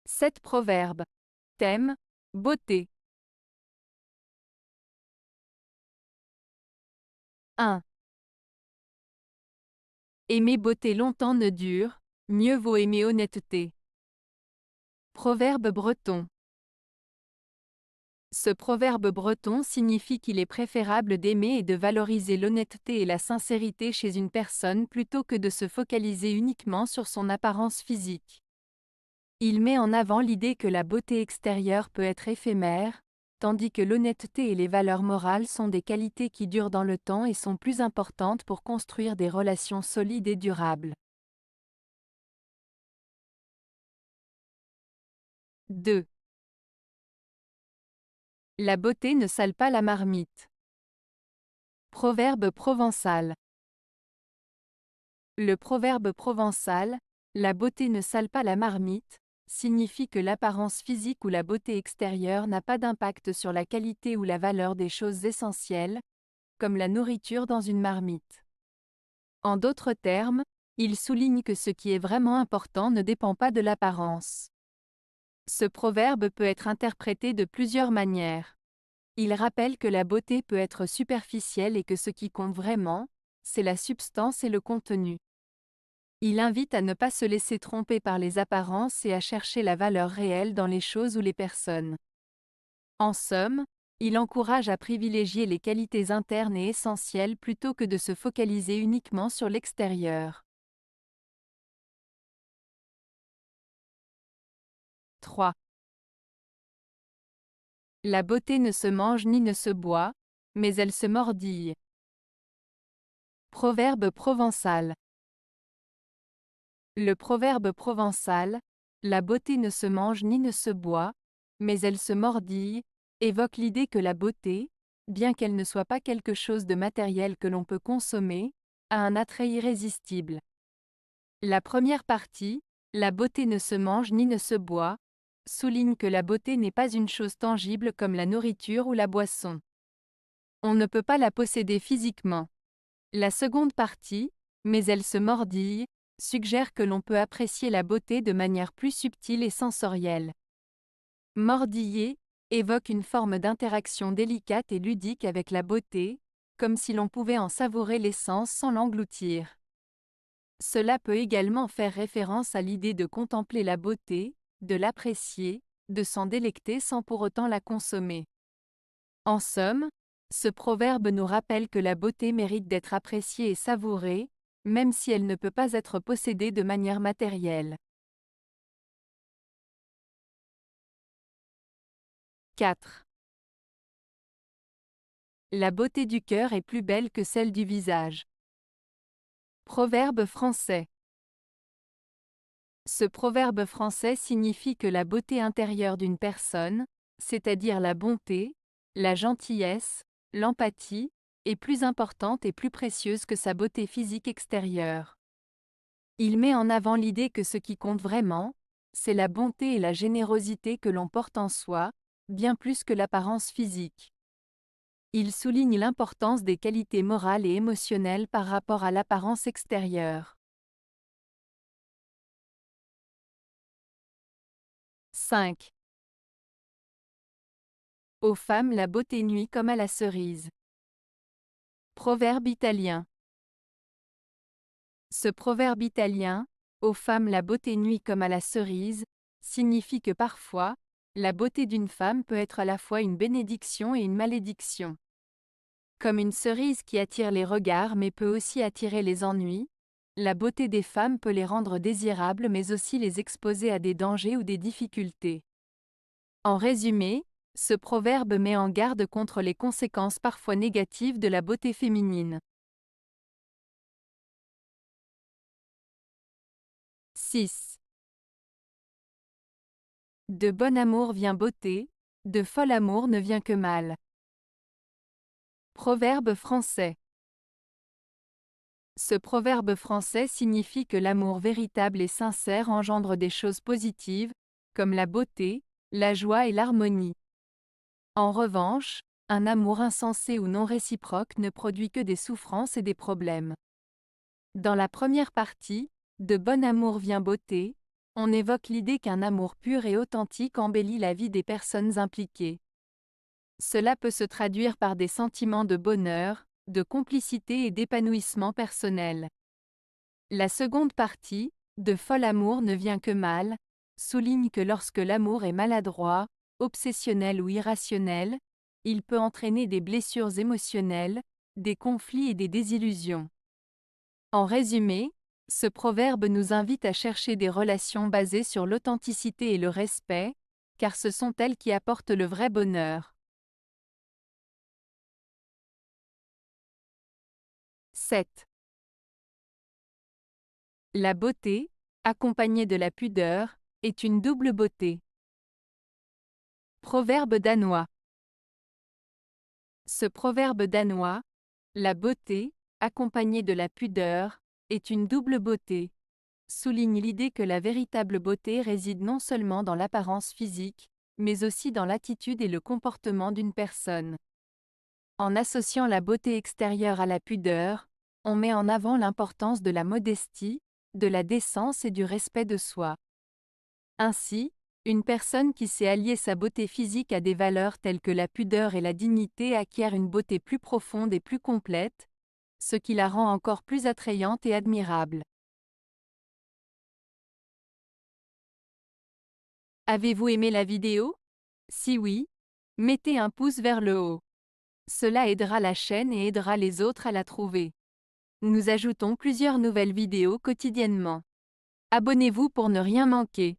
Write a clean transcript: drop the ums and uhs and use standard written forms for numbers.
7 proverbes. Thème, beauté. 1. Aimer beauté longtemps ne dure, mieux vaut aimer honnêteté. Proverbe breton. Ce proverbe breton signifie qu'il est préférable d'aimer et de valoriser l'honnêteté et la sincérité chez une personne plutôt que de se focaliser uniquement sur son apparence physique. Il met en avant l'idée que la beauté extérieure peut être éphémère, tandis que l'honnêteté et les valeurs morales sont des qualités qui durent dans le temps et sont plus importantes pour construire des relations solides et durables. 2. La beauté ne sale pas la marmite. Proverbe provençal. Le proverbe provençal, la beauté ne sale pas la marmite, signifie que l'apparence physique ou la beauté extérieure n'a pas d'impact sur la qualité ou la valeur des choses essentielles, comme la nourriture dans une marmite. En d'autres termes, il souligne que ce qui est vraiment important ne dépend pas de l'apparence. Ce proverbe peut être interprété de plusieurs manières. Il rappelle que la beauté peut être superficielle et que ce qui compte vraiment, c'est la substance et le contenu. Il invite à ne pas se laisser tromper par les apparences et à chercher la valeur réelle dans les choses ou les personnes. En somme, il encourage à privilégier les qualités internes et essentielles plutôt que de se focaliser uniquement sur l'extérieur. 3. La beauté ne se mange ni ne se boit, mais elle se mordille. Proverbe provençal. Le proverbe provençal, la beauté ne se mange ni ne se boit, mais elle se mordille, évoque l'idée que la beauté, bien qu'elle ne soit pas quelque chose de matériel que l'on peut consommer, a un attrait irrésistible. La première partie, la beauté ne se mange ni ne se boit, souligne que la beauté n'est pas une chose tangible comme la nourriture ou la boisson. On ne peut pas la posséder physiquement. La seconde partie, mais elle se mordille, suggère que l'on peut apprécier la beauté de manière plus subtile et sensorielle. Mordiller évoque une forme d'interaction délicate et ludique avec la beauté, comme si l'on pouvait en savourer l'essence sans l'engloutir. Cela peut également faire référence à l'idée de contempler la beauté, de l'apprécier, de s'en délecter sans pour autant la consommer. En somme, ce proverbe nous rappelle que la beauté mérite d'être appréciée et savourée, même si elle ne peut pas être possédée de manière matérielle. 4. La beauté du cœur est plus belle que celle du visage. Proverbe français. Ce proverbe français signifie que la beauté intérieure d'une personne, c'est-à-dire la bonté, la gentillesse, l'empathie, est plus importante et plus précieuse que sa beauté physique extérieure. Il met en avant l'idée que ce qui compte vraiment, c'est la bonté et la générosité que l'on porte en soi, bien plus que l'apparence physique. Il souligne l'importance des qualités morales et émotionnelles par rapport à l'apparence extérieure. 5. Aux femmes la beauté nuit comme à la cerise. Proverbe italien. Ce proverbe italien, aux femmes la beauté nuit comme à la cerise, signifie que parfois, la beauté d'une femme peut être à la fois une bénédiction et une malédiction. Comme une cerise qui attire les regards mais peut aussi attirer les ennuis, la beauté des femmes peut les rendre désirables mais aussi les exposer à des dangers ou des difficultés. En résumé, ce proverbe met en garde contre les conséquences parfois négatives de la beauté féminine. 6. De bon amour vient beauté, de fol amour ne vient que mal. Proverbe français. Ce proverbe français signifie que l'amour véritable et sincère engendre des choses positives, comme la beauté, la joie et l'harmonie. En revanche, un amour insensé ou non réciproque ne produit que des souffrances et des problèmes. Dans la première partie, de bon amour vient beauté, on évoque l'idée qu'un amour pur et authentique embellit la vie des personnes impliquées. Cela peut se traduire par des sentiments de bonheur, de complicité et d'épanouissement personnel. La seconde partie, de fol amour ne vient que mal, souligne que lorsque l'amour est maladroit, obsessionnel ou irrationnel, il peut entraîner des blessures émotionnelles, des conflits et des désillusions. En résumé, ce proverbe nous invite à chercher des relations basées sur l'authenticité et le respect, car ce sont elles qui apportent le vrai bonheur. 7. La beauté, accompagnée de la pudeur, est une double beauté. Proverbe danois. Ce proverbe danois, la beauté, accompagnée de la pudeur, est une double beauté, souligne l'idée que la véritable beauté réside non seulement dans l'apparence physique, mais aussi dans l'attitude et le comportement d'une personne. En associant la beauté extérieure à la pudeur, on met en avant l'importance de la modestie, de la décence et du respect de soi. Ainsi, une personne qui sait allier sa beauté physique à des valeurs telles que la pudeur et la dignité acquiert une beauté plus profonde et plus complète, ce qui la rend encore plus attrayante et admirable. Avez-vous aimé la vidéo? Si oui, mettez un pouce vers le haut. Cela aidera la chaîne et aidera les autres à la trouver. Nous ajoutons plusieurs nouvelles vidéos quotidiennement. Abonnez-vous pour ne rien manquer.